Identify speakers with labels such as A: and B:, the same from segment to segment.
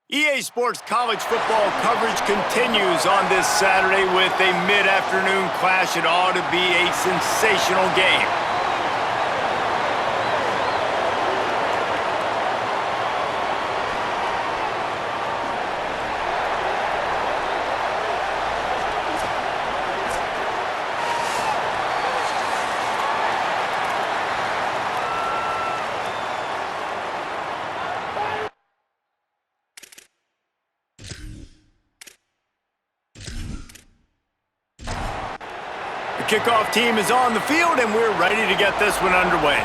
A: EA Sports college football coverage continues on this Saturday with a mid-afternoon clash. It ought to be a sensational game. The kickoff team is on the field, and we're ready to get this one underway.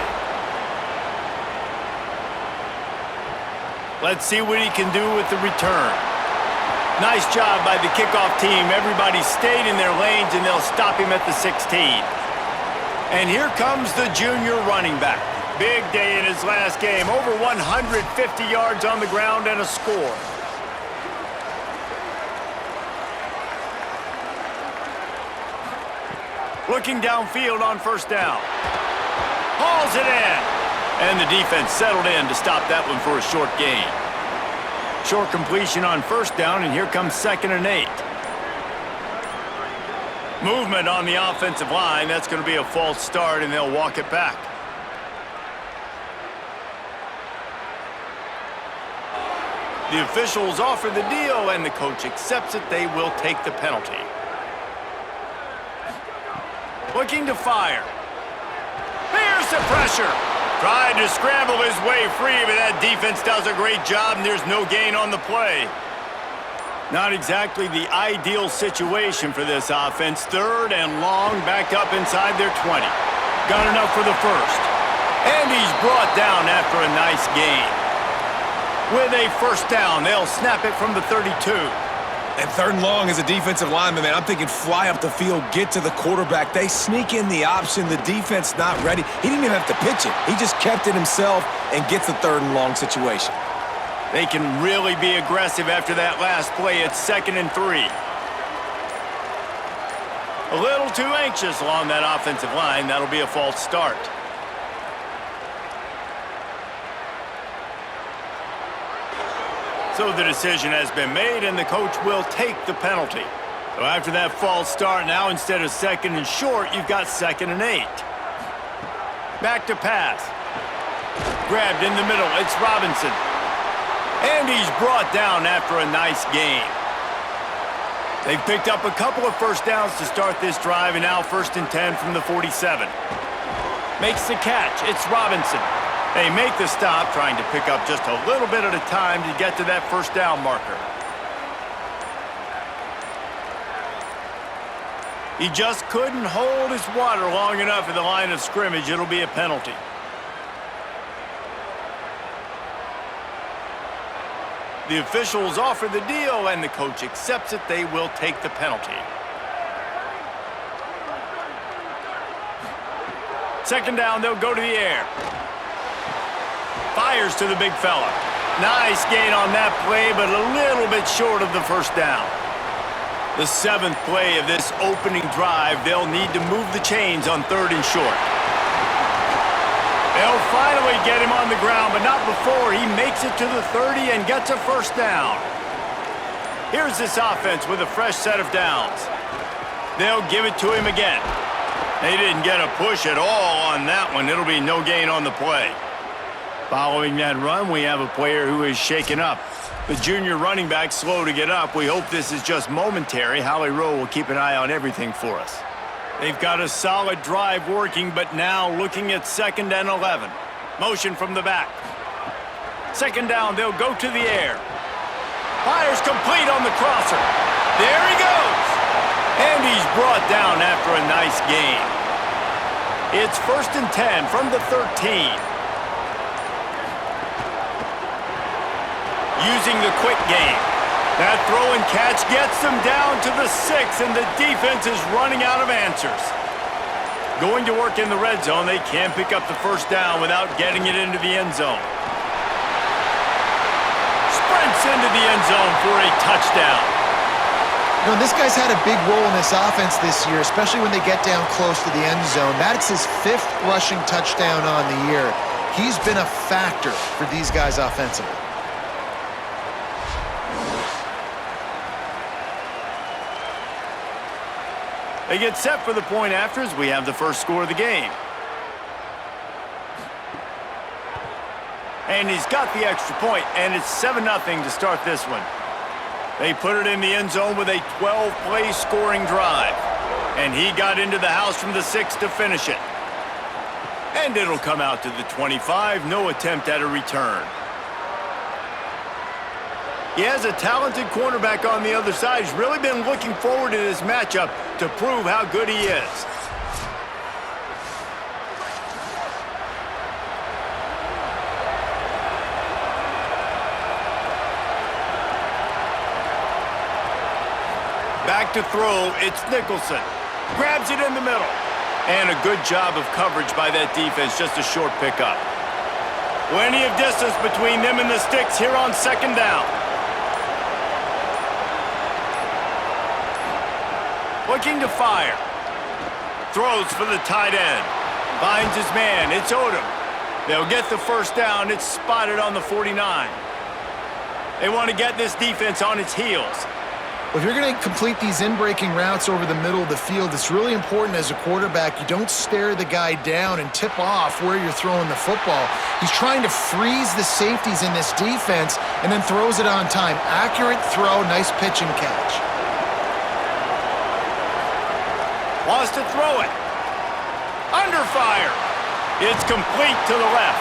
A: Let's see what he can do with the return. Nice job by the kickoff team. Everybody stayed in their lanes, and they'll stop him at the 16. And here comes the junior running back. Big day in his last game. Over 150 yards on the ground and a score. Looking downfield on first down. Hauls it in. And the defense settled in to stop that one for a short gain. Short completion on first down, and here comes 2nd and 8. Movement on the offensive line. That's going to be a false start, and they'll walk it back. The officials offer the deal, and the coach accepts it. They will take the penalty. Looking to fire. There's the pressure. Tried to scramble his way free, but that defense does a great job, and there's no gain on the play. Not exactly the ideal situation for this offense. 3rd and long, backed up inside their 20. Got enough for the first. And he's brought down after a nice gain. With a first down, they'll snap it from the 32.
B: And 3rd and long as a defensive lineman, man, I'm thinking fly up the field, get to the quarterback. They sneak in the option. The defense not ready. He didn't even have to pitch it. He just kept it himself and gets the 3rd and long situation.
A: They can really be aggressive after that last play. It's 2nd and 3. A little too anxious along that offensive line. That'll be a false start. So the decision has been made, and the coach will take the penalty. So after that false start, now instead of 2nd and short, you've got 2nd and 8. Back to pass. Grabbed in the middle. It's Robinson. And he's brought down after a nice gain. They've picked up a couple of first downs to start this drive, and now 1st and 10 from the 47. Makes the catch. It's Robinson. They make the stop, trying to pick up just a little bit at a time to get to that first down marker. He just couldn't hold his water long enough at the line of scrimmage. It'll be a penalty. The officials offer the deal, and the coach accepts it. They will take the penalty. 2nd down, they'll go to the air. Fires to the big fella. Nice gain on that play, but a little bit short of the first down. The 7th play of this opening drive, they'll need to move the chains on 3rd and short. They'll finally get him on the ground, but not before he makes it to the 30 and gets a first down. Here's this offense with a fresh set of downs. They'll give it to him again. They didn't get a push at all on that one. It'll be no gain on the play. Following that run, we have a player who is shaken up. The junior running back slow to get up. We hope this is just momentary. Howie Rowe will keep an eye on everything for us. They've got a solid drive working, but now looking at 2nd and 11. Motion from the back. 2nd down, they'll go to the air. Fires complete on the crosser. There he goes. And he's brought down after a nice gain. It's 1st and 10 from the 13. Using the quick game. That throw and catch gets them down to the 6, and the defense is running out of answers. Going to work in the red zone, they can pick up the first down without getting it into the end zone. Sprints into the end zone for a touchdown.
C: You know, this guy's had a big role in this offense this year, especially when they get down close to the end zone. That's his 5th rushing touchdown on the year. He's been a factor for these guys offensively.
A: They get set for the point after as we have the first score of the game. And he's got the extra point, and it's 7-0 to start this one. They put it in the end zone with a 12-play scoring drive. And he got into the house from the 6 to finish it. And it'll come out to the 25, no attempt at a return. He has a talented cornerback on the other side. He's really been looking forward to this matchup to prove how good he is. Back to throw, it's Nicholson. Grabs it in the middle. And a good job of coverage by that defense, just a short pickup. Plenty of distance between them and the sticks here on second down. Looking to fire. Throws for the tight end. Finds his man, it's Odom. They'll get the first down, it's spotted on the 49. They want to get this defense on its heels.
C: Well, if you're going to complete these in-breaking routes over the middle of the field, it's really important as a quarterback you don't stare the guy down and tip off where you're throwing the football. He's trying to freeze the safeties in this defense and then throws it on time. Accurate throw, nice pitch and catch.
A: Wants to throw it. Under fire. It's complete to the left.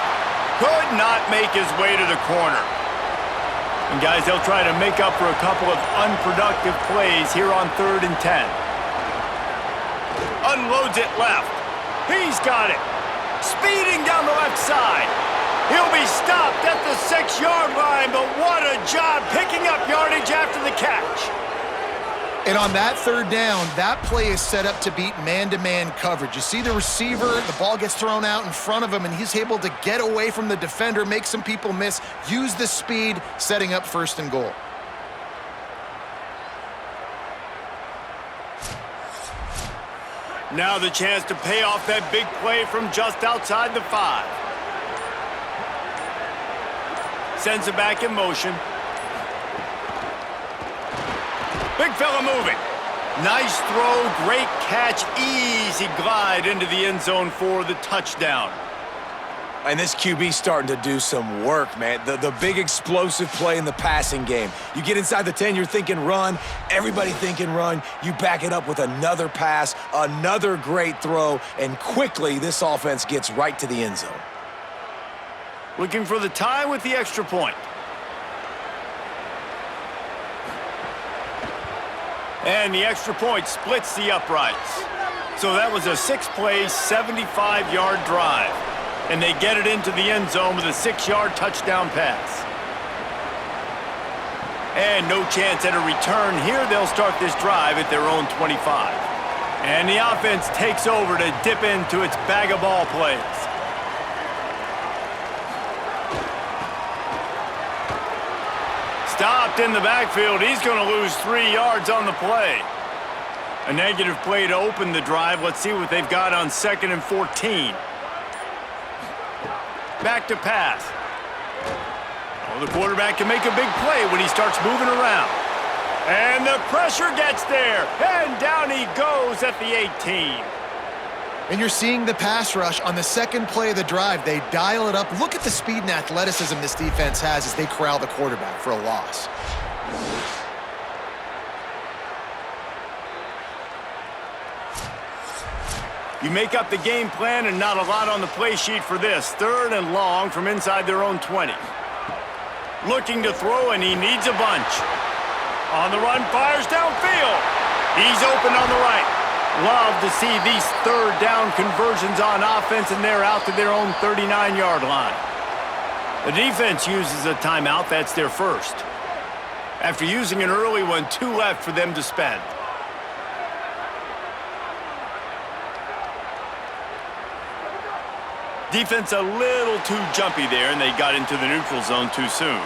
A: Could not make his way to the corner. And guys, they'll try to make up for a couple of unproductive plays here on 3rd and 10. Unloads it left. He's got it. Speeding down the left side. He'll be stopped at the 6-yard line, but what a job picking up yardage after the catch.
C: And on that 3rd down, that play is set up to beat man-to-man coverage. You see the receiver, the ball gets thrown out in front of him, and he's able to get away from the defender, make some people miss, use the speed, setting up 1st and goal.
A: Now the chance to pay off that big play from just outside the 5. Sends it back in motion. Big fella moving. Nice throw, great catch, easy glide into the end zone for the touchdown.
B: And this QB's starting to do some work, man. The big explosive play in the passing game. You get inside the 10, you're thinking run. Everybody thinking run. You back it up with another pass, another great throw, and quickly this offense gets right to the end zone.
A: Looking for the tie with the extra point. And the extra point splits the uprights. So that was a 6-play, 75-yard drive. And they get it into the end zone with a 6-yard touchdown pass. And no chance at a return here. They'll start this drive at their own 25. And the offense takes over to dip into its bag of ball plays. Stopped in the backfield. He's going to lose 3 yards on the play. A negative play to open the drive. Let's see what they've got on 2nd and 14. Back to pass. Oh, the quarterback can make a big play when he starts moving around. And the pressure gets there. And down he goes at the 18.
C: And you're seeing the pass rush on the 2nd play of the drive. They dial it up. Look at the speed and athleticism this defense has as they corral the quarterback for a loss.
A: You make up the game plan and not a lot on the play sheet for this. 3rd and long from inside their own 20. Looking to throw, and he needs a bunch. On the run, fires downfield. He's open on the right. Love to see these 3rd down conversions on offense, and they're out to their own 39-yard line. The defense uses a timeout. That's their first. After using an early one, 2 left for them to spend. Defense a little too jumpy there, and they got into the neutral zone too soon.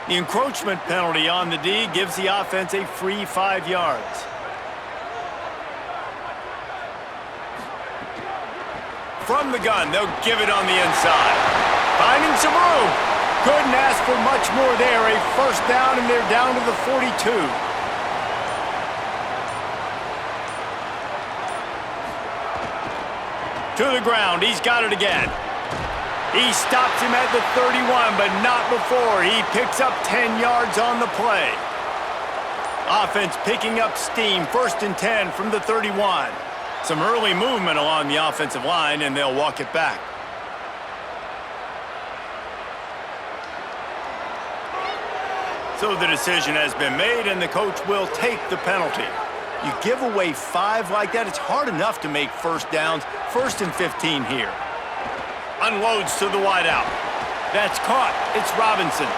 A: The encroachment penalty on the D gives the offense a free 5 yards. from the gun. They'll give it on the inside. Finding some room. Couldn't ask for much more there. A first down, and they're down to the 42. To the ground. He's got it again. He stops him at the 31, but not before. He picks up 10 yards on the play. Offense picking up steam. 1st and 10 from the 31. Some early movement along the offensive line, and they'll walk it back. So the decision has been made, and the coach will take the penalty. You give away 5 like that, it's hard enough to make first downs. 1st and 15 here. Unloads to the wideout. That's caught. It's Robinson.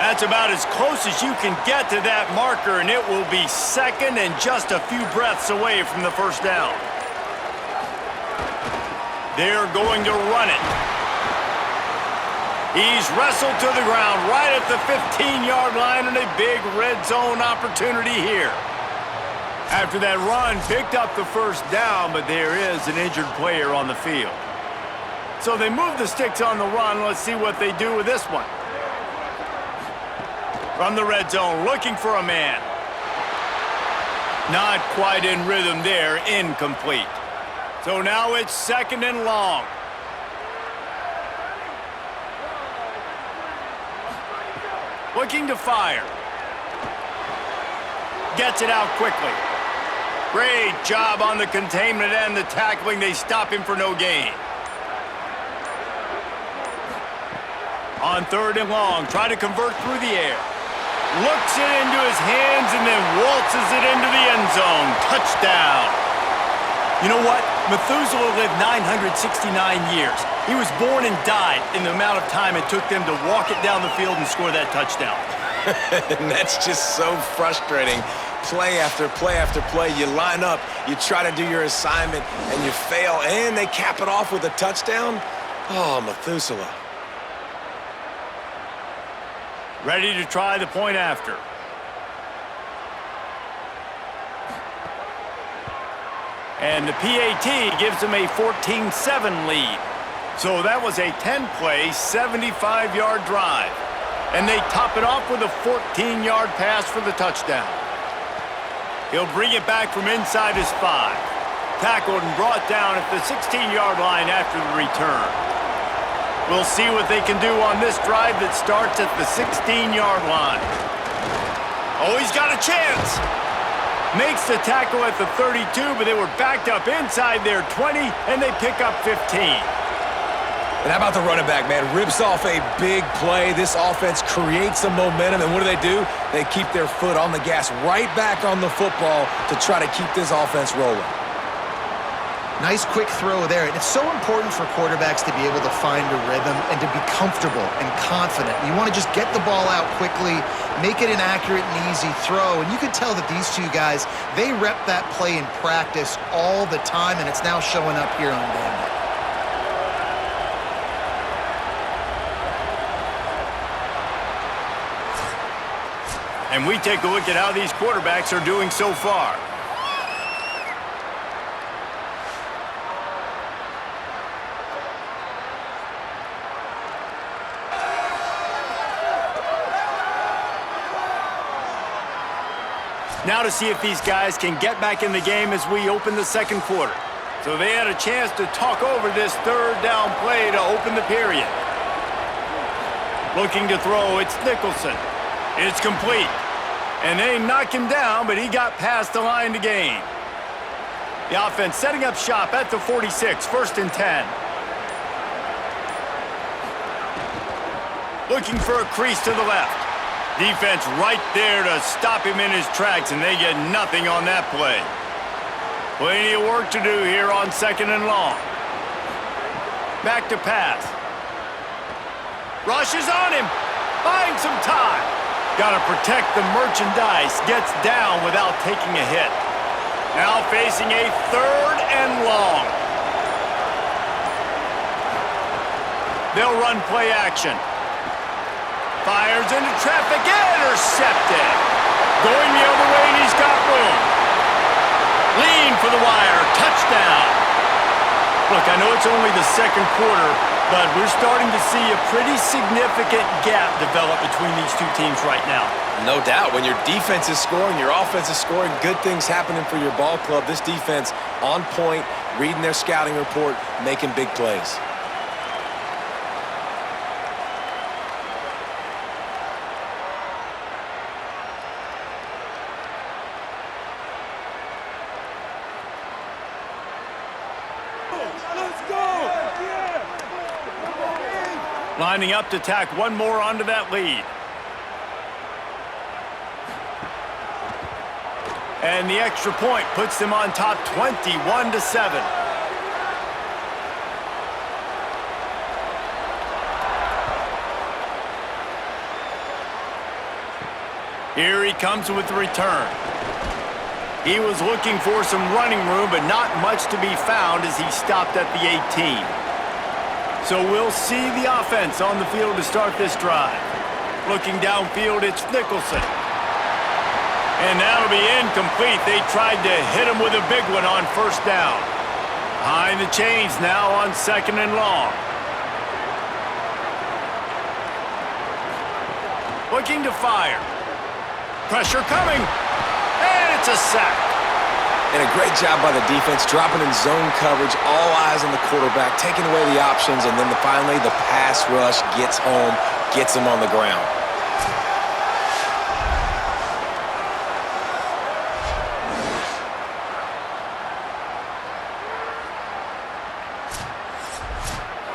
A: That's about as close as you can get to that marker, and it will be 2nd and just a few breaths away from the first down. They're going to run it. He's wrestled to the ground right at the 15-yard line, and a big red zone opportunity here. After that run, picked up the first down, but there is an injured player on the field. So they move the sticks on the run. Let's see what they do with this one. From the red zone, looking for a man. Not quite in rhythm there, incomplete. So now it's 2nd and long. Looking to fire. Gets it out quickly. Great job on the containment and the tackling. They stop him for no gain. On 3rd and long, try to convert through the air. Looks it into his hands and then waltzes it into the end zone. Touchdown. You know what? Methuselah lived 969 years. He was born and died in the amount of time it took them to walk it down the field and score that touchdown.
B: And that's just so frustrating. Play after play after play. You line up, you try to do your assignment, and you fail, and they cap it off with a touchdown? Oh, Methuselah.
A: Ready to try the point after. And the PAT gives them a 14-7 lead. So that was a 10-play, 75-yard drive. And they top it off with a 14-yard pass for the touchdown. He'll bring it back from inside his 5. Tackled and brought down at the 16-yard line after the return. We'll see what they can do on this drive that starts at the 16-yard line. Oh, he's got a chance. Makes the tackle at the 32, but they were backed up inside their 20, and they pick up 15.
B: And how about the running back, man? Rips off a big play. This offense creates some momentum, and what do? They keep their foot on the gas, right back on the football to try to keep this offense rolling.
C: Nice quick throw there. And it's so important for quarterbacks to be able to find a rhythm and to be comfortable and confident. You want to just get the ball out quickly, make it an accurate and easy throw. And you can tell that these two guys, they rep that play in practice all the time, and it's now showing up here on game day.
A: And we take a look at how these quarterbacks are doing so far. Now to see if these guys can get back in the game as we open the second quarter. So they had a chance to talk over this 3rd down play to open the period. Looking to throw, it's Nicholson. It's complete. And they knock him down, but he got past the line to gain. The offense setting up shop at the 46, 1st and 10. Looking for a crease to the left. Defense right there to stop him in his tracks, and they get nothing on that play. Plenty of work to do here on 2nd and long. Back to pass. Rushes on him. Buying some time. Got to protect the merchandise. Gets down without taking a hit. Now facing a 3rd and long. They'll run play action. Fires into traffic, intercepted. Going the other way, and he's got room. Lean for the wire, touchdown. Look, I know it's only the second quarter, but we're starting to see a pretty significant gap develop between these two teams right now.
B: No doubt. When your defense is scoring, your offense is scoring, good things happening for your ball club. This defense on point, reading their scouting report, making big plays.
A: Lining up to tack one more onto that lead. And the extra point puts them on top 21-7. Here he comes with the return. He was looking for some running room, but not much to be found as he stopped at the 18. So we'll see the offense on the field to start this drive. Looking downfield, it's Nicholson. And that'll be incomplete. They tried to hit him with a big one on first down. Behind the chains now on 2nd and long. Looking to fire. Pressure coming. And it's a sack.
B: And a great job by the defense, dropping in zone coverage, all eyes on the quarterback, taking away the options, and then finally the pass rush gets home, gets him on the ground.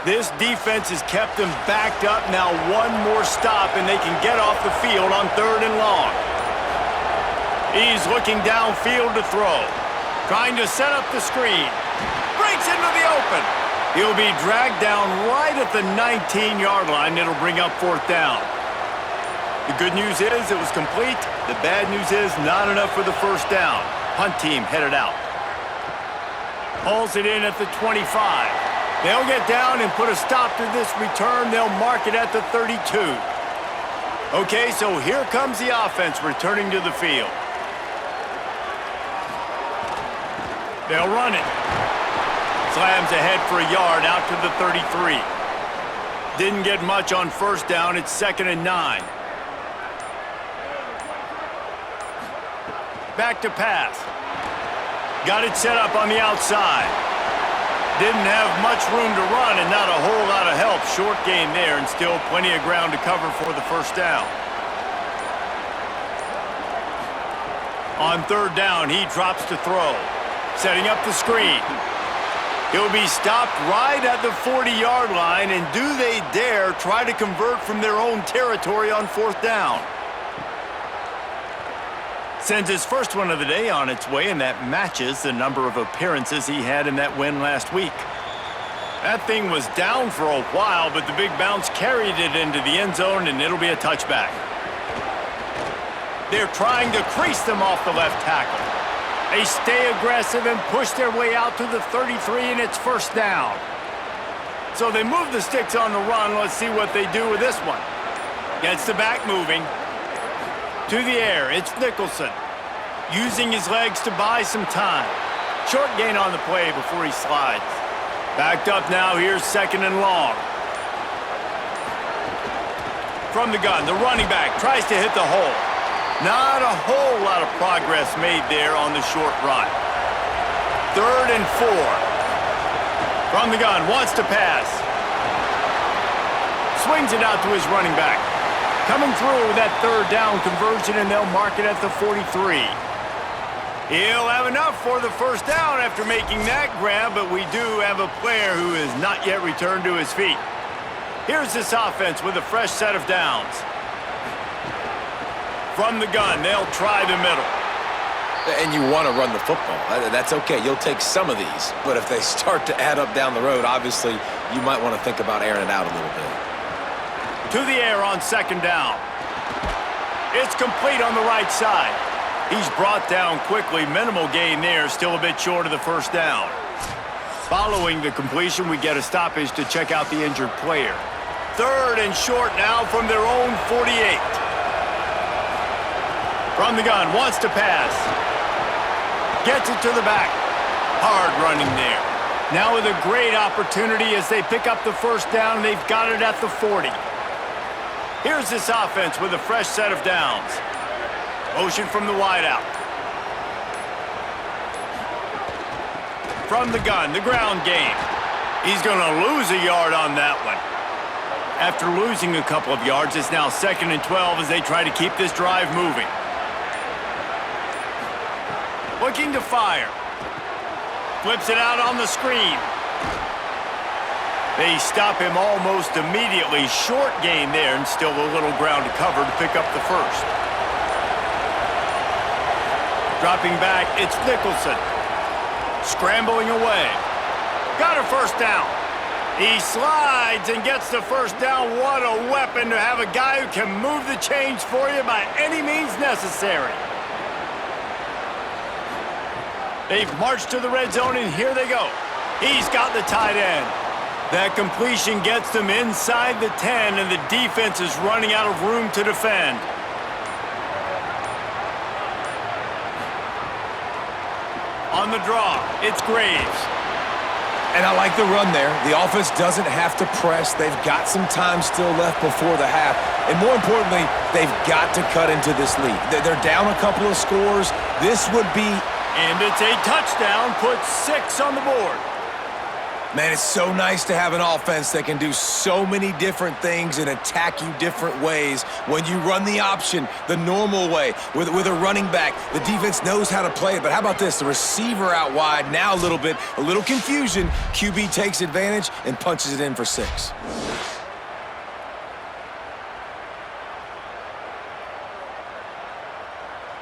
A: This defense has kept them backed up. Now one more stop, and they can get off the field on 3rd and long. He's looking downfield to throw. Trying to set up the screen. Breaks into the open. He'll be dragged down right at the 19-yard line. It'll bring up 4th down. The good news is it was complete. The bad news is not enough for the first down. Punt team headed out. Hauls it in at the 25. They'll get down and put a stop to this return. They'll mark it at the 32. Okay, so here comes the offense returning to the field. They'll run it. Slams ahead for a yard out to the 33. Didn't get much on first down. It's 2nd and 9. Back to pass. Got it set up on the outside. Didn't have much room to run and not a whole lot of help. Short gain there and still plenty of ground to cover for the first down. On 3rd down, he drops to throw. Setting up the screen. He'll be stopped right at the 40-yard line, and do they dare try to convert from their own territory on 4th down? Sends his first one of the day on its way, and that matches the number of appearances he had in that win last week. That thing was down for a while, but the big bounce carried it into the end zone, and it'll be a touchback. They're trying to crease them off the left tackle. They stay aggressive and push their way out to the 33, and it's 1st down. So they move the sticks on the run. Let's see what they do with this one. Gets the back moving. To the air, it's Nicholson. Using his legs to buy some time. Short gain on the play before he slides. Backed up now, here's 2nd and long. From the gun, the running back tries to hit the hole. Not a whole lot of progress made there on the short run. 3rd and 4. From the gun, wants to pass. Swings it out to his running back. Coming through with that 3rd down conversion, and they'll mark it at the 43. He'll have enough for the first down after making that grab, but we do have a player who has not yet returned to his feet. Here's this offense with a fresh set of downs. From the gun, they'll try the middle.
B: And you want to run the football. That's okay. You'll take some of these. But if they start to add up down the road, obviously, you might want to think about airing it out a little bit.
A: To the air on 2nd down. It's complete on the right side. He's brought down quickly. Minimal gain there. Still a bit short of the first down. Following the completion, we get a stoppage to check out the injured player. 3rd and short now from their own 48. From the gun, wants to pass. Gets it to the back. Hard running there. Now with a great opportunity as they pick up the first down, they've got it at the 40. Here's this offense with a fresh set of downs. Motion from the wideout. From the gun, the ground game. He's going to lose a yard on that one. After losing a couple of yards, it's now 2nd and 12 as they try to keep this drive moving. Looking to fire. Flips it out on the screen. They stop him almost immediately. Short gain there and still a little ground to cover to pick up the first. Dropping back, it's Nicholson. Scrambling away. Got a first down. He slides and gets the first down. What a weapon to have a guy who can move the chains for you by any means necessary. They've marched to the red zone, and here they go. He's got the tight end. That completion gets them inside the 10, and the defense is running out of room to defend. On the draw, it's Graves.
B: And I like the run there. The offense doesn't have to press. They've got some time still left before the half. And more importantly, they've got to cut into this lead. They're down a couple of scores. This would be...
A: And it's a touchdown, puts 6 on the board.
B: Man, it's so nice to have an offense that can do so many different things and attack you different ways. When you run the option the normal way with a running back, the defense knows how to play it. But how about this? The receiver out wide, now a little confusion. QB takes advantage and punches it in for 6.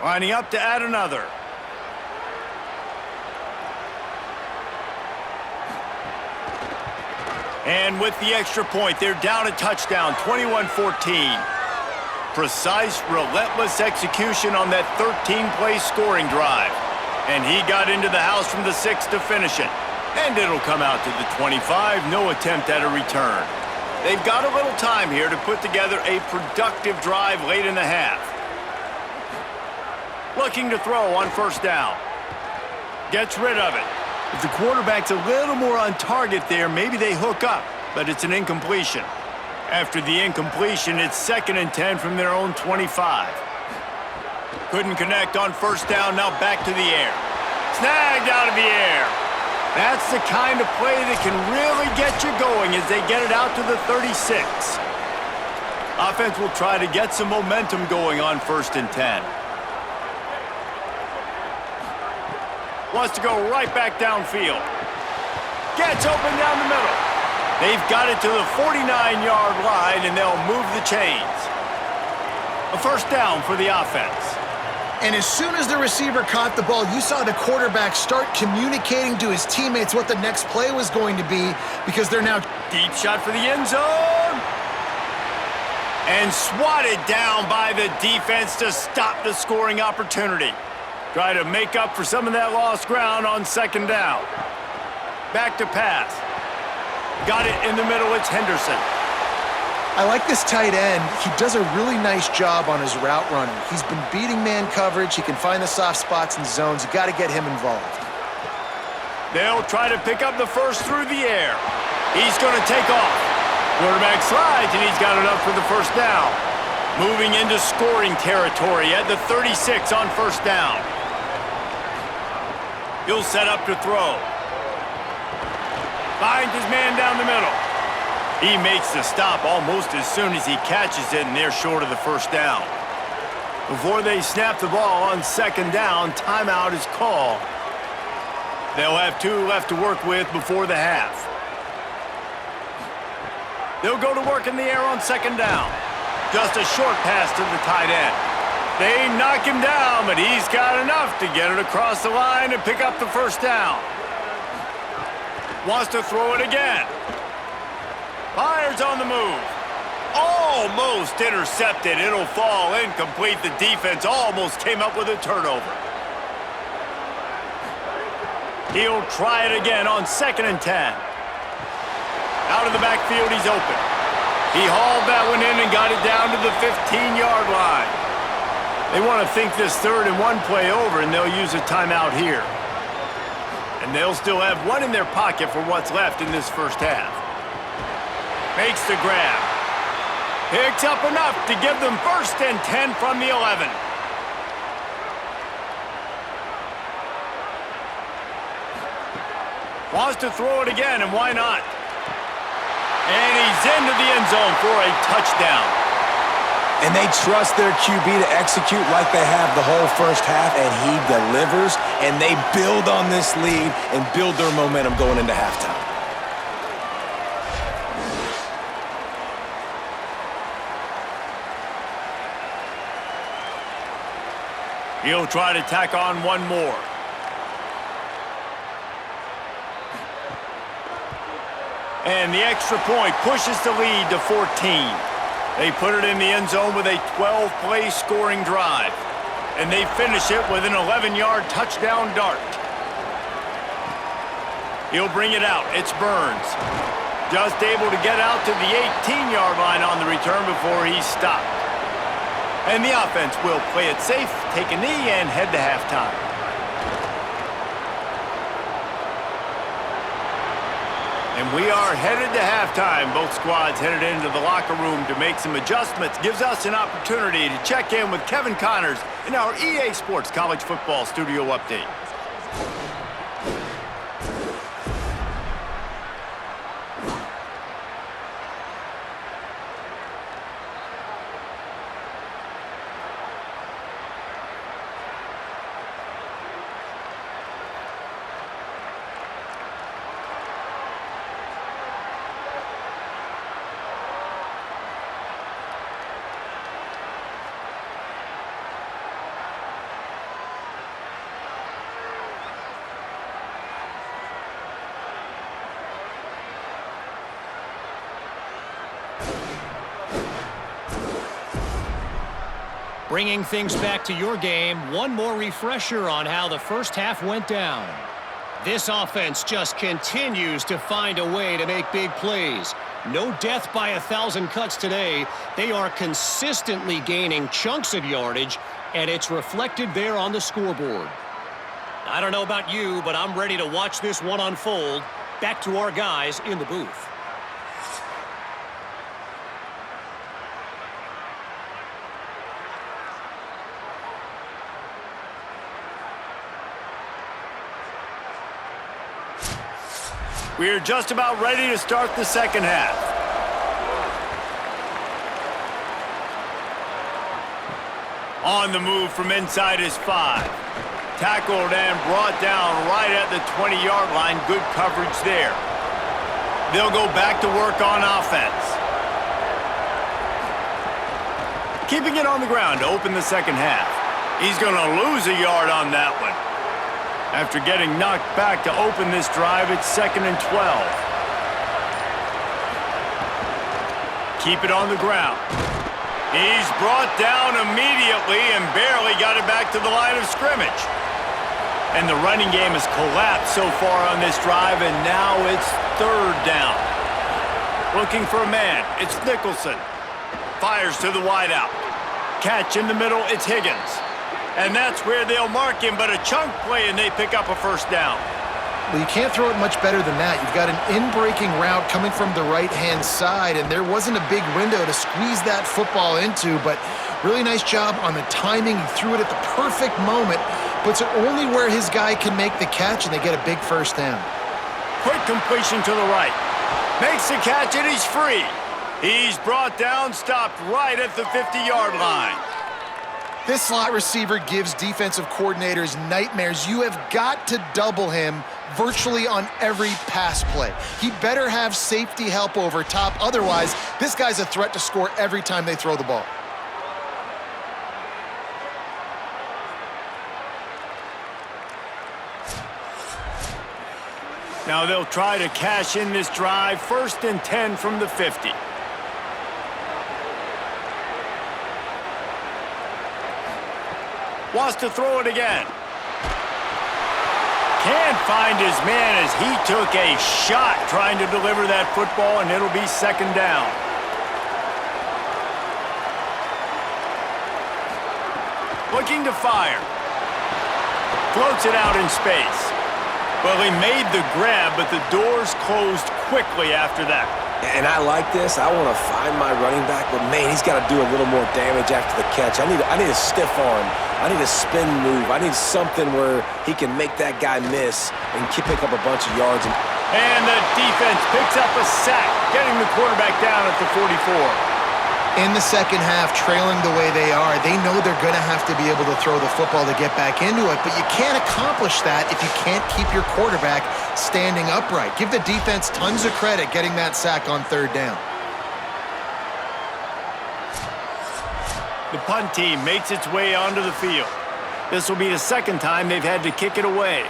A: Lining up to add another. And with the extra point, they're down a touchdown, 21-14. Precise, relentless execution on that 13-play scoring drive. And he got into the house from the 6 to finish it. And it'll come out to the 25, no attempt at a return. They've got a little time here to put together a productive drive late in the half. Looking to throw on first down. Gets rid of it. If the quarterback's a little more on target there, maybe they hook up, but it's an incompletion. After the incompletion, it's 2nd and 10 from their own 25. Couldn't connect on first down, now back to the air. Snagged out of the air. That's the kind of play that can really get you going as they get it out to the 36. Offense will try to get some momentum going on 1st and 10. Wants to go right back downfield. Gets open down the middle. They've got it to the 49-yard line, and they'll move the chains. A first down for the offense.
C: And as soon as the receiver caught the ball, you saw the quarterback start communicating to his teammates what the next play was going to be, because they're now...
A: Deep shot for the end zone. And swatted down by the defense to stop the scoring opportunity. Try to make up for some of that lost ground on 2nd down. Back to pass. Got it in the middle, it's Henderson.
C: I like this tight end. He does a really nice job on his route running. He's been beating man coverage. He can find the soft spots and zones. You got to get him involved.
A: They'll try to pick up the first through the air. He's going to take off. Quarterback slides, and he's got enough for the first down. Moving into scoring territory at the 36 on first down. He'll set up to throw. Finds his man down the middle. He makes the stop almost as soon as he catches it, and they're short of the first down. Before they snap the ball on 2nd down, timeout is called. They'll have 2 left to work with before the half. They'll go to work in the air on 2nd down. Just a short pass to the tight end. They knock him down, but he's got enough to get it across the line and pick up the first down. Wants to throw it again. Fires on the move. Almost intercepted. It'll fall incomplete. The defense almost came up with a turnover. He'll try it again on 2nd and 10. Out of the backfield, he's open. He hauled that one in and got it down to the 15-yard line. They want to think this 3rd and 1 play over, and they'll use a timeout here. And they'll still have one in their pocket for what's left in this first half. Makes the grab. Picks up enough to give them 1st and 10 from the 11. Wants to throw it again, and why not? And he's into the end zone for a touchdown.
B: And they trust their QB to execute like they have the whole first half, and he delivers, and they build on this lead and build their momentum going into halftime.
A: He'll try to tack on one more. And the extra point pushes the lead to 14. They put it in the end zone with a 12-play scoring drive. And they finish it with an 11-yard touchdown dart. He'll bring it out. It's Burns. Just able to get out to the 18-yard line on the return before he's stopped. And the offense will play it safe, take a knee, and head to halftime. And we are headed to halftime. Both squads headed into the locker room to make some adjustments. Gives us an opportunity to check in with Kevin Connors in our EA Sports College Football Studio Update.
D: Bringing things back to your game, one more refresher on how the first half went down. This offense just continues to find a way to make big plays. No death by 1,000 cuts today. They are consistently gaining chunks of yardage, and it's reflected there on the scoreboard. I don't know about you, but I'm ready to watch this one unfold. Back to our guys in the booth.
A: We're just about ready to start the second half. On the move from inside his 5. Tackled and brought down right at the 20-yard line. Good coverage there. They'll go back to work on offense. Keeping it on the ground to open the second half. He's going to lose a yard on that one. After getting knocked back to open this drive, it's 2nd and 12. Keep it on the ground. He's brought down immediately and barely got it back to the line of scrimmage. And the running game has collapsed so far on this drive, and now it's 3rd down. Looking for a man. It's Nicholson. Fires to the wideout. Catch in the middle. It's Higgins. And that's where they'll mark him, but a chunk play, and they pick up a 1st down.
C: Well, you can't throw it much better than that. You've got an in-breaking route coming from the right-hand side, and there wasn't a big window to squeeze that football into, but really nice job on the timing. He threw it at the perfect moment, puts it only where his guy can make the catch, and they get a big 1st down.
A: Quick completion to the right. Makes the catch, and he's free. He's brought down, stopped right at the 50-yard line.
C: This slot receiver gives defensive coordinators nightmares. You have got to double him virtually on every pass play. He better have safety help over top. Otherwise, this guy's a threat to score every time they throw the ball.
A: Now they'll try to cash in this drive. 1st and 10 from the 50. Wants to throw it again. Can't find his man as he took a shot trying to deliver that football, and it'll be 2nd down. Looking to fire. Floats it out in space. Well, he made the grab, but the doors closed quickly after that.
B: And I like this. I want to find my running back, but man, he's got to do a little more damage after the catch. I need a stiff arm. I need a spin move. I need something where he can make that guy miss and pick up a bunch of yards.
A: And the defense picks up a sack, getting the quarterback down at the 44.
C: In the second half, trailing the way they are, they know they're going to have to be able to throw the football to get back into it, but you can't accomplish that if you can't keep your quarterback standing upright. Give the defense tons of credit getting that sack on third down.
A: The punt team makes its way onto the field. This will be the second time they've had to kick it away.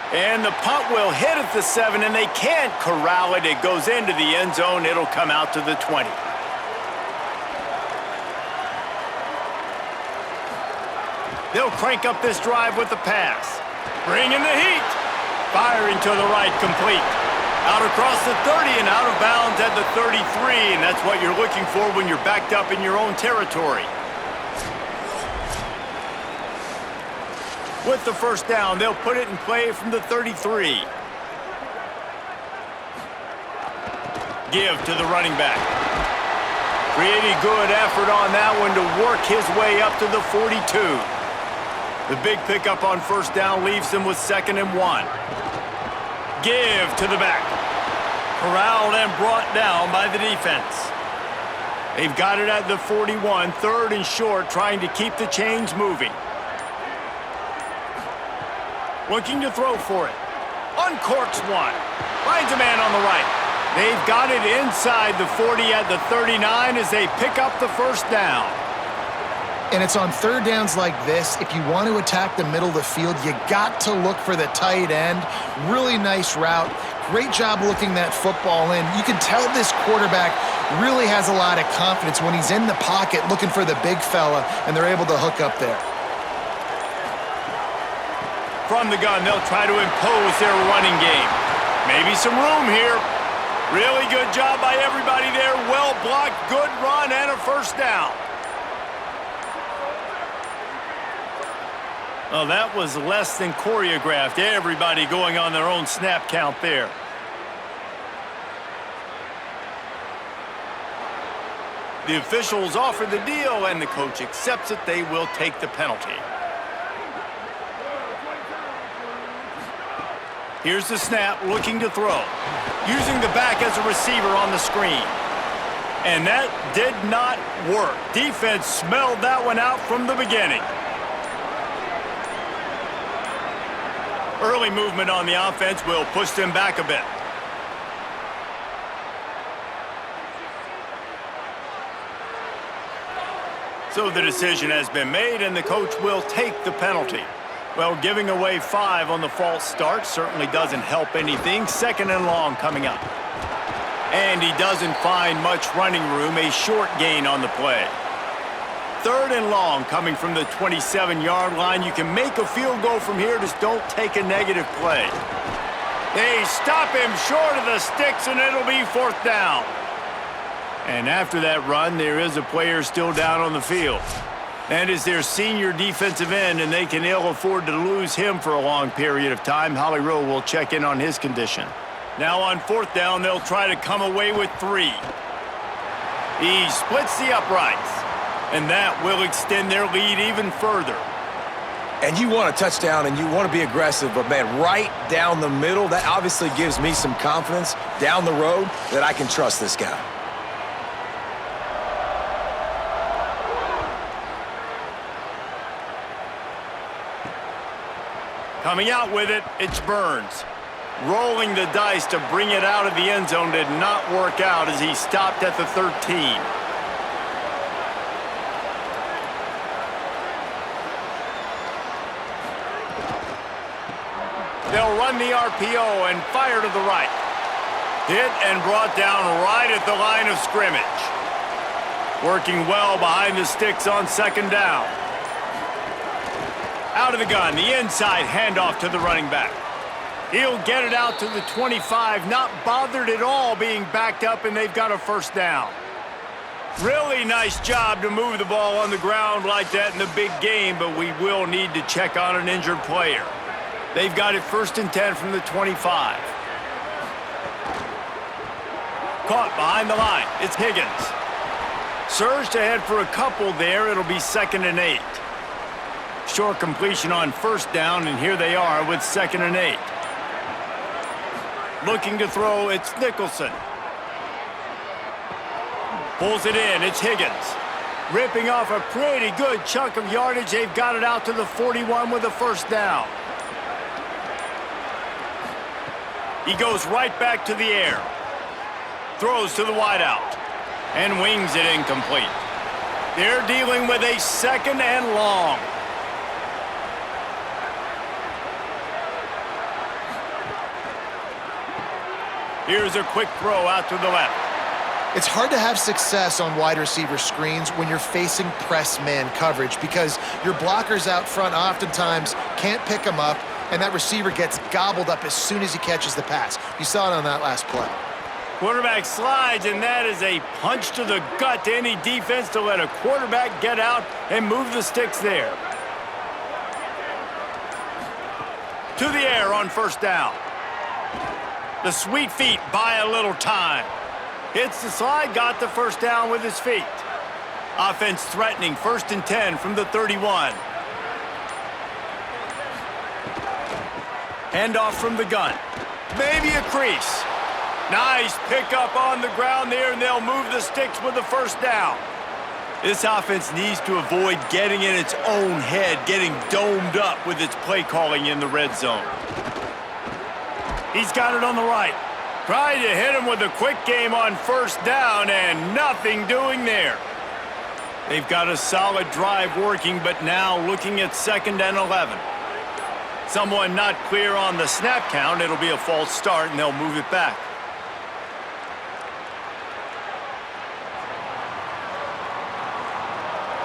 A: And the punt will hit at the 7, and they can't corral it. It goes into the end zone. It'll come out to the 20. They'll crank up this drive with the pass. Bringing the heat. Firing to the right, complete. Out across the 30 and out of bounds at the 33, and that's what you're looking for when you're backed up in your own territory. With the first down, they'll put it in play from the 33. Give to the running back. Pretty good effort on that one to work his way up to the 42. The big pickup on first down leaves them with 2nd and 1. Give to the back. Corralled and brought down by the defense. They've got it at the 41, 3rd and short, trying to keep the chains moving. Looking to throw for it. Uncorks one. Finds a man on the right. They've got it inside the 40 at the 39 as they pick up the first down.
C: And it's on third downs like this, if you want to attack the middle of the field, you got to look for the tight end. Really nice route. Great job looking that football in. You can tell this quarterback really has a lot of confidence when he's in the pocket looking for the big fella, and they're able to hook up there.
A: From the gun, they'll try to impose their running game. Maybe some room here. Really good job by everybody there. Well blocked, good run, and a first down. Oh, that was less than choreographed. Everybody going on their own snap count there. The officials offer the deal, and the coach accepts it. They will take the penalty. Here's the snap, looking to throw. Using the back as a receiver on the screen. And that did not work. Defense smelled that one out from the beginning. Early movement on the offense will push them back a bit. So the decision has been made, and the coach will take the penalty. Well, giving away 5 on the false start certainly doesn't help anything. 2nd and long coming up. And he doesn't find much running room, a short gain on the play. 3rd and long coming from the 27-yard line. You can make a field goal from here, just don't take a negative play. They stop him short of the sticks, and it'll be 4th down. And after that run, there is a player still down on the field. That is their senior defensive end, and they can ill afford to lose him for a long period of time. Holly Rowe will check in on his condition. Now on 4th down, they'll try to come away with 3. He splits the uprights, and that will extend their lead even further.
B: And you want a touchdown, and you want to be aggressive, but, man, right down the middle, that obviously gives me some confidence down the road that I can trust this guy.
A: Coming out with it, it's Burns. Rolling the dice to bring it out of the end zone did not work out as he stopped at the 13. They'll run the RPO and fire to the right. Hit and brought down right at the line of scrimmage. Working well behind the sticks on 2nd down. Out of the gun, the inside handoff to the running back. He'll get it out to the 25, not bothered at all being backed up, and they've got a first down. Really nice job to move the ball on the ground like that in the big game, but we will need to check on an injured player. They've got it 1st and 10 from the 25. Caught behind the line. It's Higgins. Surged ahead for a couple there. It'll be 2nd and 8. Short completion on 1st down, and here they are with 2nd and 8. Looking to throw, it's Nicholson. Pulls it in, it's Higgins. Ripping off a pretty good chunk of yardage. They've got it out to the 41 with a 1st down. He goes right back to the air. Throws to the wideout. And wings it incomplete. They're dealing with a 2nd and long. Here's a quick throw out to the left.
C: It's hard to have success on wide receiver screens when you're facing press man coverage because your blockers out front oftentimes can't pick them up, and that receiver gets gobbled up as soon as he catches the pass. You saw it on that last play.
A: Quarterback slides, and that is a punch to the gut to any defense to let a quarterback get out and move the sticks there. To the air on 1st down. The sweet feet buy a little time. Hits the slide, got the 1st down with his feet. Offense threatening, 1st and 10 from the 31. Handoff from the gun. Maybe a crease. Nice pickup on the ground there, and they'll move the sticks with the 1st down. This offense needs to avoid getting in its own head, getting domed up with its play calling in the red zone. He's got it on the right. Trying to hit him with a quick game on 1st down, and nothing doing there. They've got a solid drive working, but now looking at 2nd and 11. Someone not clear on the snap count. It'll be a false start, and they'll move it back.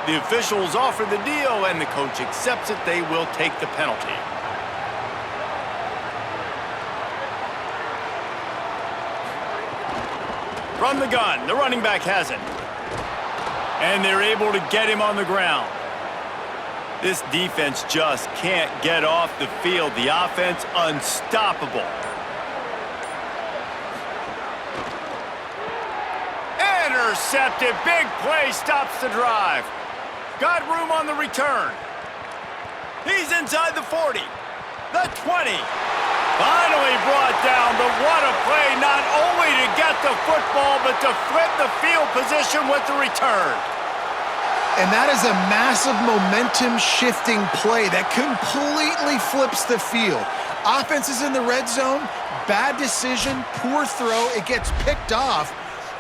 A: The officials offer the deal, and the coach accepts it. They will take the penalty. From the gun, the running back has it. And they're able to get him on the ground. This defense just can't get off the field. The offense unstoppable. Intercepted. Big play stops the drive. Got room on the return. He's inside the 40. The 20. Finally brought down, but what a play, not only to get the football, but to flip the field position with the return.
C: And that is a massive momentum-shifting play that completely flips the field. Offense is in the red zone, bad decision, poor throw, it gets picked off.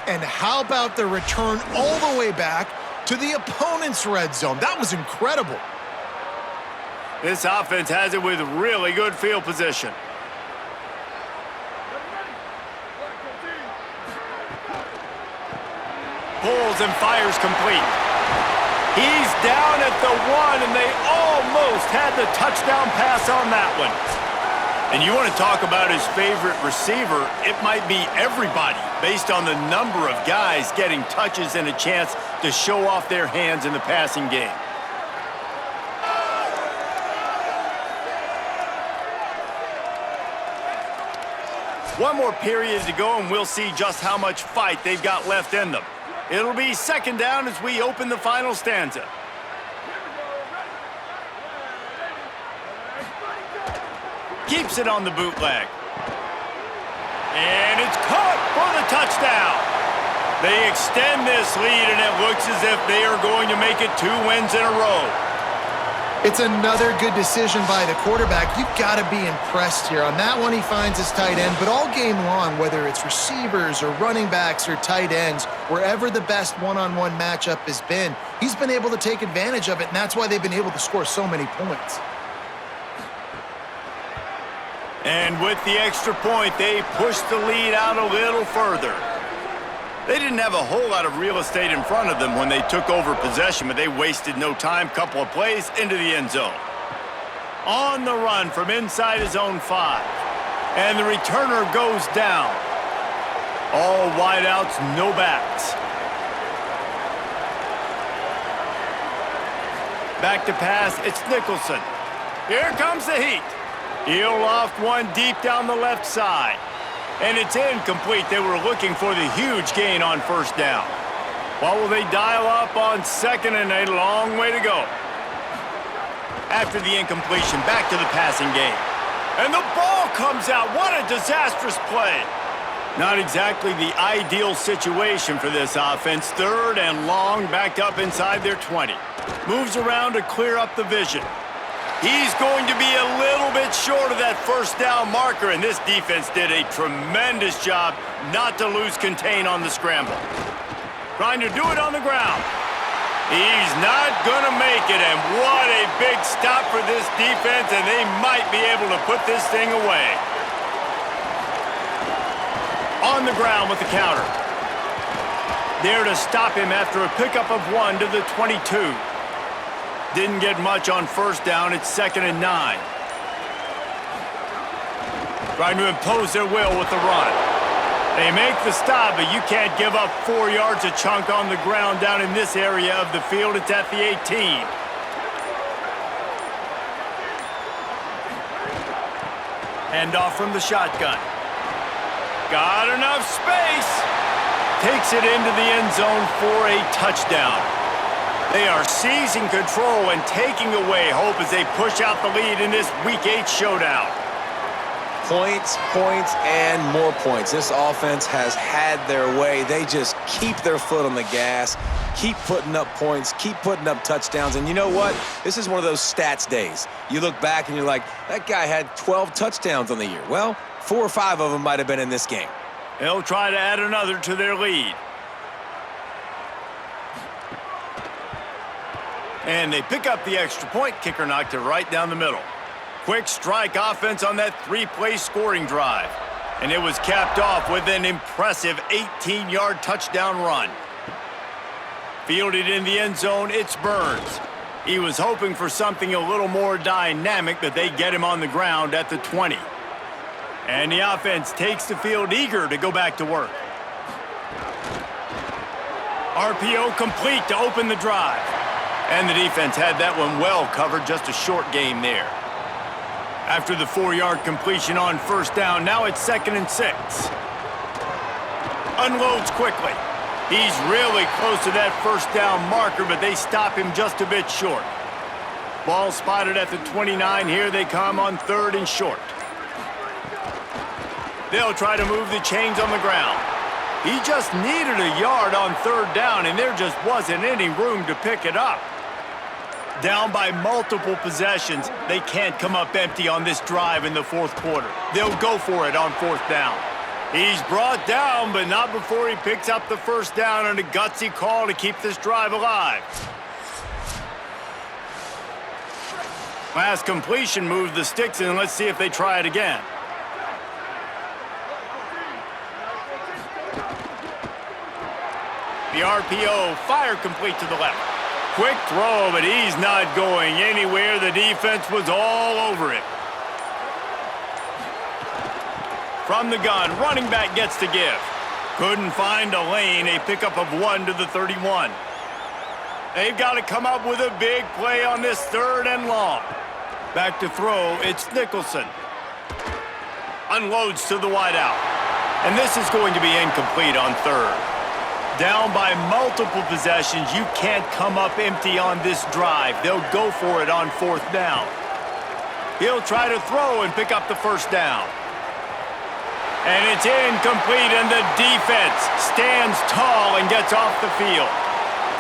C: And how about the return all the way back to the opponent's red zone? That was incredible.
A: This offense has it with really good field position. Pulls and fires complete. He's down at the 1, and they almost had the touchdown pass on that one. And you want to talk about his favorite receiver, it might be everybody based on the number of guys getting touches and a chance to show off their hands in the passing game. One more period to go, and we'll see just how much fight they've got left in them. It'll be 2nd down as we open the final stanza. Keeps it on the bootleg. And it's caught for the touchdown. They extend this lead, and it looks as if they are going to make it 2 wins in a row.
C: It's another good decision by the quarterback. You've got to be impressed here. On that one, he finds his tight end, but all game long, whether it's receivers or running backs or tight ends, wherever the best one-on-one matchup has been, he's been able to take advantage of it, and that's why they've been able to score so many points.
A: And with the extra point, they push the lead out a little further. They didn't have a whole lot of real estate in front of them when they took over possession, but they wasted no time. Couple of plays into the end zone. On the run from inside his own 5. And the returner goes down. All wideouts, no backs. Back to pass, it's Nicholson. Here comes the heat. He'll loft one deep down the left side. And it's incomplete. They were looking for the huge gain on first down. What will they dial up on second and a long way to go? After the incompletion, back to the passing game. And the ball comes out. What a disastrous play. Not exactly the ideal situation for this offense. Third and long, backed up inside their 20. Moves around to clear up the vision. He's going to be a little bit short of that first down marker, and this defense did a tremendous job not to lose contain on the scramble. Trying to do it on the ground. He's not going to make it, and what a big stop for this defense, and they might be able to put this thing away. On the ground with the counter. There to stop him after a pickup of 1 to the 22. Didn't get much on first down. It's 2nd and 9. Trying to impose their will with the run. They make the stop, but you can't give up 4 yards a chunk on the ground down in this area of the field. It's at the 18. Handoff from the shotgun. Got enough space. Takes it into the end zone for a touchdown. They are seizing control and taking away hope as they push out the lead in this Week 8 showdown.
B: Points, points, and more points. This offense has had their way. They just keep their foot on the gas, keep putting up points, keep putting up touchdowns. And you know what? This is one of those stats days. You look back and you're like, that guy had 12 touchdowns on the year. Well, 4 or 5 of them might have been in this game.
A: They'll try to add another to their lead. And they pick up the extra point. Kicker knocked it right down the middle. Quick strike offense on that 3-play scoring drive. And it was capped off with an impressive 18-yard touchdown run. Fielded in the end zone, it's Burns. He was hoping for something a little more dynamic, but they get him on the ground at the 20. And the offense takes the field eager to go back to work. RPO complete to open the drive. And the defense had that one well covered, just a short game there. After the 4-yard completion on first down, now it's 2nd and 6. Unloads quickly. He's really close to that first down marker, but they stop him just a bit short. Ball spotted at the 29. Here they come on 3rd and short. They'll try to move the chains on the ground. He just needed a yard on 3rd down, and there just wasn't any room to pick it up. Down by multiple possessions, they can't come up empty on this drive in the 4th quarter. They'll go for it on 4th down. He's brought down, but not before he picks up the first down on a gutsy call to keep this drive alive. Last completion moved the sticks in. Let's see if they try it again. The RPO, fire complete to the left. Quick throw, but he's not going anywhere. The defense was all over it. From the gun, running back gets to give. Couldn't find a lane, a pickup of 1 to the 31. They've got to come up with a big play on this 3rd and long. Back to throw, it's Nicholson. Unloads to the wideout. And this is going to be incomplete on 3rd. Down by multiple possessions, you can't come up empty on this drive. They'll go for it on 4th down. He'll try to throw and pick up the first down. And it's incomplete, and the defense stands tall and gets off the field.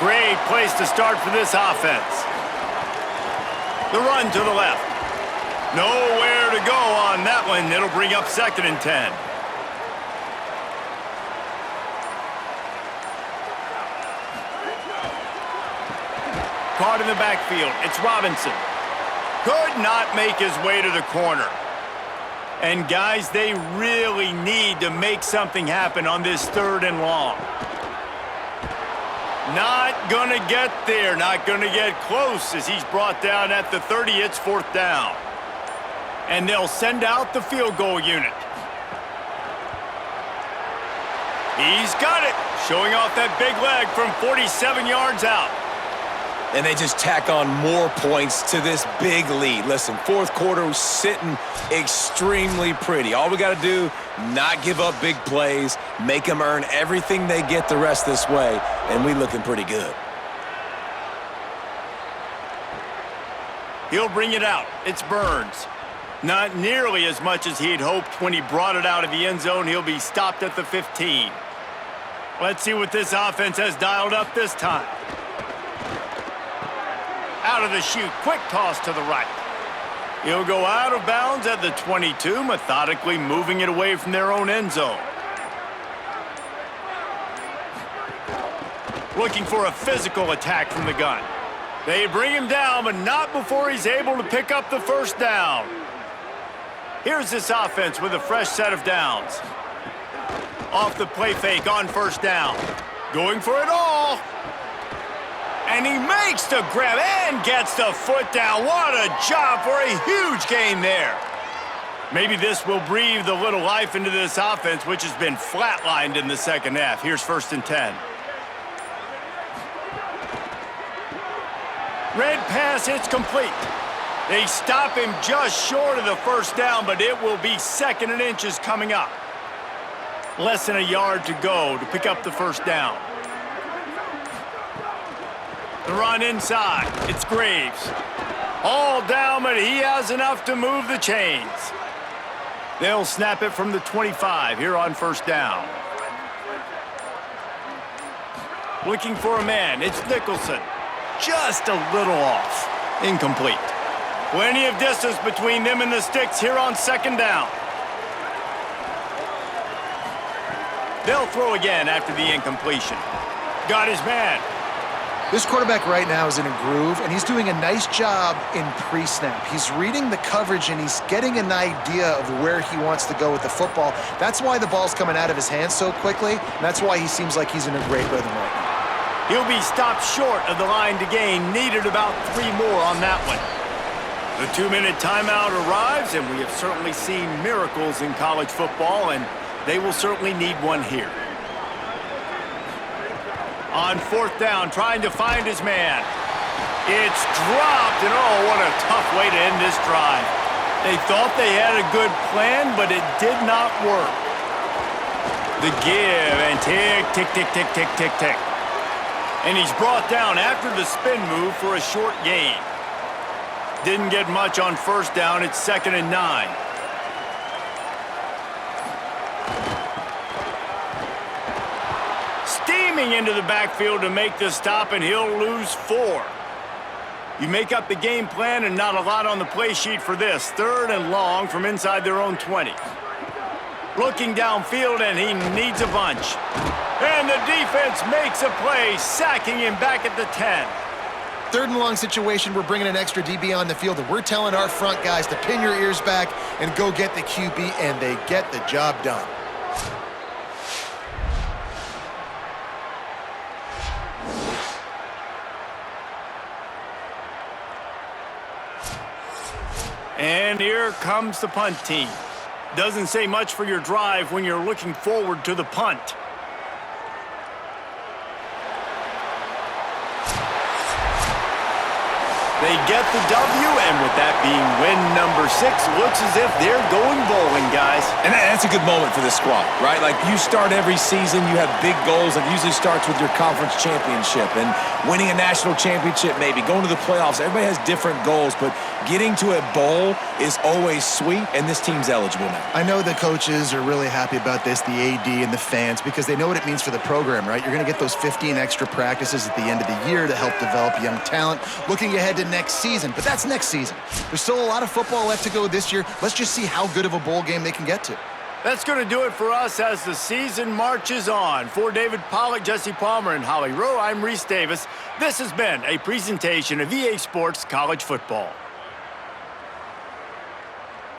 A: Great place to start for this offense. The run to the left. Nowhere to go on that one. It'll bring up 2nd and 10. Caught in the backfield, it's Robinson. Could not make his way to the corner. And guys, they really need to make something happen on this 3rd and long. Not gonna get there, not gonna get close as he's brought down at the 30. It's 4th down. And they'll send out the field goal unit. He's got it, showing off that big leg from 47 yards out.
B: and they just tack on more points to this big lead. Listen, fourth quarter was sitting extremely pretty. All we got to do, not give up big plays, make them earn everything they get the rest this way, and we looking pretty good.
A: He'll bring it out. It's Burns. Not nearly as much as he'd hoped when he brought it out of the end zone. He'll be stopped at the 15. Let's see what this offense has dialed up this time. Out of the chute, quick toss to the right. He'll go out of bounds at the 22, methodically moving it away from their own end zone. Looking for a physical attack from the gun. They bring him down, but not before he's able to pick up the first down. Here's this offense with a fresh set of downs. Off the play fake on first down. Going for it all. And he makes the grab and gets the foot down. What a job for a huge gain there. Maybe this will breathe a little life into this offense, which has been flatlined in the second half. Here's 1st and 10. Red pass, it's complete. They stop him just short of the first down, but it will be 2nd and inches coming up. Less than a yard to go to pick up the first down. The run inside. It's Graves. All down, but he has enough to move the chains. They'll snap it from the 25 here on first down. Looking for a man. It's Nicholson. Just a little off. Incomplete. Plenty of distance between them and the sticks here on 2nd down. They'll throw again after the incompletion. Got his man.
C: This quarterback right now is in a groove, and he's doing a nice job in pre-snap. He's reading the coverage, and he's getting an idea of where he wants to go with the football. That's why the ball's coming out of his hands so quickly, and that's why he seems like he's in a great rhythm right now.
A: He'll be stopped short of the line to gain. Needed about 3 more on that one. The 2-minute timeout arrives, and we have certainly seen miracles in college football, and they will certainly need one here. On 4th down, trying to find his man. It's dropped, and oh, what a tough way to end this drive. They thought they had a good plan, but it did not work. The give, and tick, tick, tick, tick, tick, tick, tick. And he's brought down after the spin move for a short gain. Didn't get much on first down. It's 2nd and 9. Steaming into the backfield to make the stop, and he'll lose 4. You make up the game plan and not a lot on the play sheet for this. 3rd and long from inside their own 20. Looking downfield, and he needs a bunch. And the defense makes a play, sacking him back at the 10.
C: 3rd and long situation, we're bringing an extra DB on the field, and we're telling our front guys to pin your ears back and go get the QB, and they get the job done.
A: And here comes the punt team. Doesn't say much for your drive when you're looking forward to the punt. They get the W, and with that being win number 6, looks as if they're going bowling, guys.
B: And that's a good moment for this squad, right? Like, you start every season, you have big goals. It usually starts with your conference championship and winning a national championship, maybe going to the playoffs. Everybody has different goals, but getting to a bowl is always sweet, and this team's eligible now.
C: I know the coaches are really happy about this, the AD and the fans, because they know what it means for the program, right? You're going to get those 15 extra practices at the end of the year to help develop young talent. Looking ahead to next season, but that's next season. There's still a lot of football left to go this year. Let's just see how good of a bowl game they can get to.
A: That's going to do it for us as the season marches on. For David Pollack, Jesse Palmer, and Holly Rowe, I'm Reese Davis. This has been a presentation of EA Sports College Football.